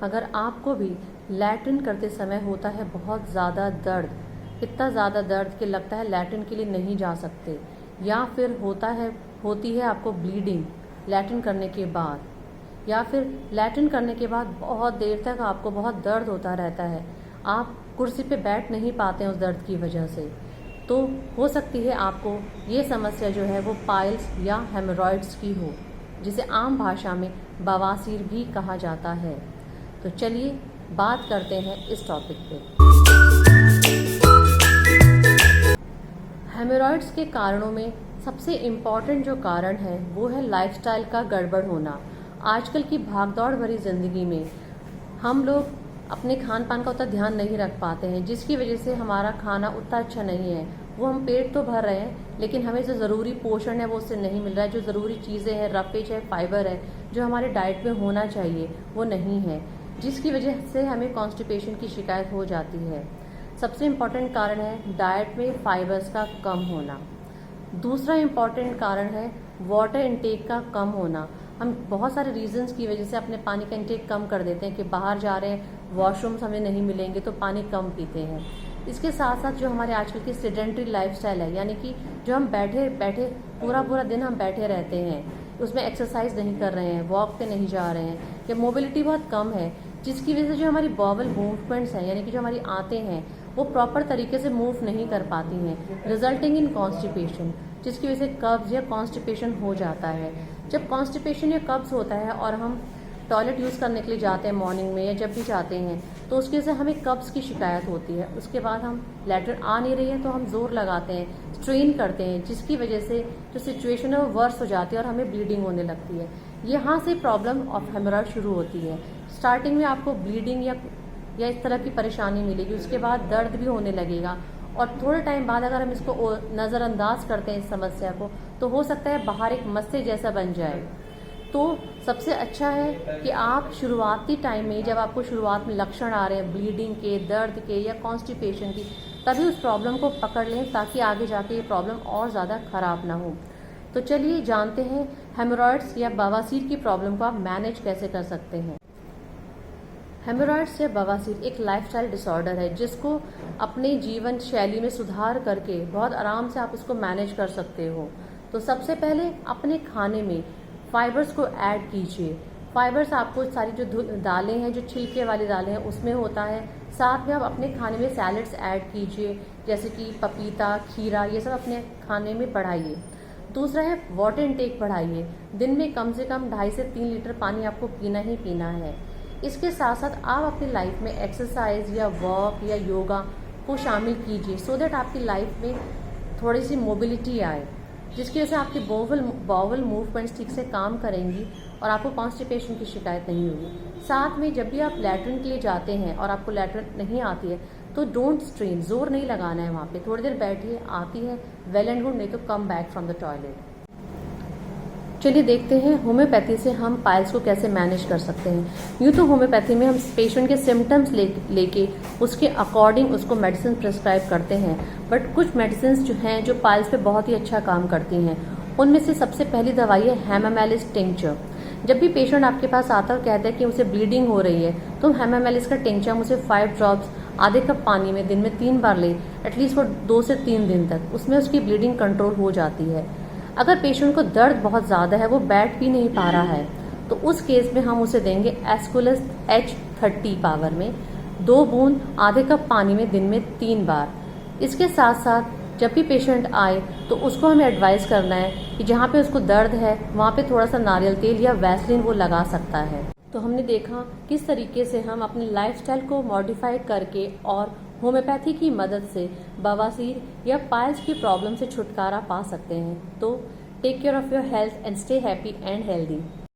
अगर आपको भी लैट्रिन करते समय होता है बहुत ज़्यादा दर्द, इतना ज़्यादा दर्द कि लगता है लैट्रिन के लिए नहीं जा सकते, या फिर होती है आपको ब्लीडिंग लैट्रिन करने के बाद, या फिर लैट्रिन करने के बाद बहुत देर तक आपको बहुत दर्द होता रहता है, आप कुर्सी पे बैठ नहीं पाते हैं उस दर्द की वजह से, तो हो सकती है आपको ये समस्या जो है वो पाइल्स या हेमोरॉइड्स की हो, जिसे आम भाषा में बवासीर भी कहा जाता है। तो चलिए बात करते हैं इस टॉपिक पे। हेमोरॉइड्स के कारणों में सबसे इम्पॉर्टेंट जो कारण है वो है लाइफस्टाइल का गड़बड़ होना। आजकल की भागदौड़ भरी ज़िंदगी में हम लोग अपने खान पान का उतना ध्यान नहीं रख पाते हैं, जिसकी वजह से हमारा खाना उतना अच्छा नहीं है। वो हम पेट तो भर रहे हैं लेकिन हमें जो ज़रूरी पोषण है वो उससे नहीं मिल रहा है। जो ज़रूरी चीज़ें हैं, रफेज है, फाइबर है, जो हमारे डाइट में होना चाहिए वो नहीं है, जिसकी वजह से हमें कॉन्स्टिपेशन की शिकायत हो जाती है। सबसे इम्पॉर्टेंट कारण है डाइट में फाइबर्स का कम होना। दूसरा इम्पॉर्टेंट कारण है वाटर इनटेक का कम होना। हम बहुत सारे रीजंस की वजह से अपने पानी का इंटेक कम कर देते हैं कि बाहर जा रहे हैं, वॉशरूम्स हमें नहीं मिलेंगे तो पानी कम पीते हैं। इसके साथ साथ जो हमारे आजकल की सेडेंटरी लाइफस्टाइल है, यानी कि जो हम बैठे बैठे पूरा दिन हम बैठे रहते हैं, उसमें एक्सरसाइज नहीं कर रहे हैं, वॉक पे नहीं जा रहे हैं, या मोबिलिटी बहुत कम है, जिसकी वजह से जो हमारी बॉवल मूवमेंट्स हैं, यानी कि जो हमारी आंतें हैं वो प्रॉपर तरीके से मूव नहीं कर पाती हैं, रिजल्टिंग इन कॉन्स्टिपेशन, जिसकी वजह से कब्ज या कॉन्स्टिपेशन हो जाता है। जब कॉन्स्टिपेशन या कब्ज होता है और हम टॉयलेट यूज़ करने के लिए जाते हैं मॉर्निंग में या जब भी जाते हैं, तो उसकी वजह से हमें कब्ज की शिकायत होती है। उसके बाद हम लैट्रिन आ नहीं रही है तो हम जोर लगाते हैं, स्ट्रेन करते हैं, जिसकी वजह से जो सिचुएशन है वो वर्स हो जाती है और हमें ब्लीडिंग होने लगती है। यहाँ से प्रॉब्लम ऑफ हेमोरॉइड शुरू होती है। स्टार्टिंग में आपको ब्लीडिंग या इस तरह की परेशानी मिलेगी, उसके बाद दर्द भी होने लगेगा, और थोड़े टाइम बाद अगर हम इसको नज़रअंदाज करते हैं इस समस्या को, तो हो सकता है बाहर एक मस्से जैसा बन जाए। तो सबसे अच्छा है कि आप शुरुआती टाइम में, जब आपको शुरुआत में लक्षण आ रहे हैं ब्लीडिंग के, दर्द के या कॉन्स्टिपेशन की, तभी उस प्रॉब्लम को पकड़ लें ताकि आगे जाके ये प्रॉब्लम और ज़्यादा ख़राब ना हो। तो चलिए जानते हैं हेमोरॉइड्स या बवासीर की प्रॉब्लम को आप मैनेज कैसे कर सकते हैं। हेमोरॉइड्स या बवासीर एक लाइफस्टाइल डिसऑर्डर है जिसको अपने जीवन शैली में सुधार करके बहुत आराम से आप इसको मैनेज कर सकते हो। तो सबसे पहले अपने खाने में फाइबर्स को ऐड कीजिए। फाइबर्स आपको सारी जो दालें हैं, जो छिलके वाली दालें हैं, उसमें होता है। साथ में आप अपने खाने में सैलड्स ऐड कीजिए, जैसे कि पपीता, खीरा, ये सब अपने खाने में बढ़ाइए। दूसरा है वाटर इनटेक बढ़ाइए। दिन में कम से कम 2.5 से 3 लीटर पानी आपको पीना ही पीना है। इसके साथ साथ आप अपनी लाइफ में एक्सरसाइज या वॉक या योगा को शामिल कीजिए, सो दैट आपकी लाइफ में थोड़ी सी मोबिलिटी आए, जिसकी वजह से आपकी बॉवल मूवमेंट्स ठीक से काम करेंगी और आपको कॉन्स्टिपेशन की शिकायत नहीं होगी। साथ में जब भी आप लैट्रिन के लिए जाते हैं और आपको लैट्रिन नहीं आती है तो डोंट स्ट्रेन, जोर नहीं लगाना है वहाँ पे, थोड़ी देर बैठिए, आती है वेल एंड गुड, नहीं तो come back from the toilet. चलिए देखते हैं होम्योपैथी से हम पाइल्स को कैसे मैनेज कर सकते हैं। यूँ तो होम्योपैथी में हम पेशेंट के सिम्टम्स लेके उसके अकॉर्डिंग उसको मेडिसिन प्रिस्क्राइब करते हैं, बट कुछ मेडिसिन जो हैं जो पाइल्स पे बहुत ही अच्छा काम करती हैं, उनमें से सबसे पहली दवाई है हेमामेलिस टिंक्चर। जब भी पेशेंट आपके पास आता है और कहता है कि उसे ब्लीडिंग हो रही है, तो हेमामेलिस का टिंक्चर उसे 5 ड्रॉप्स आधे कप पानी में दिन में 3 बार ले, एटलीस्ट वो 2 से 3 दिन तक, उसमें उसकी ब्लीडिंग कंट्रोल हो जाती है। अगर पेशेंट को दर्द बहुत ज़्यादा है, वो बैठ भी नहीं पा रहा है, तो उस केस में हम उसे देंगे एस्कुलस H30 पावर में 2 बूंद आधे कप पानी में दिन में 3 बार। इसके साथ साथ जब भी पेशेंट आए तो उसको हमें एडवाइस करना है कि जहाँ पे उसको दर्द है वहाँ पे थोड़ा सा नारियल तेल या वैसलीन वो लगा सकता है। तो हमने देखा किस तरीके से हम अपनी लाइफस्टाइल को मॉडिफाई करके और होम्योपैथी की मदद से बवासीर या पाइल्स की प्रॉब्लम से छुटकारा पा सकते हैं। तो take care of your health and stay happy and healthy.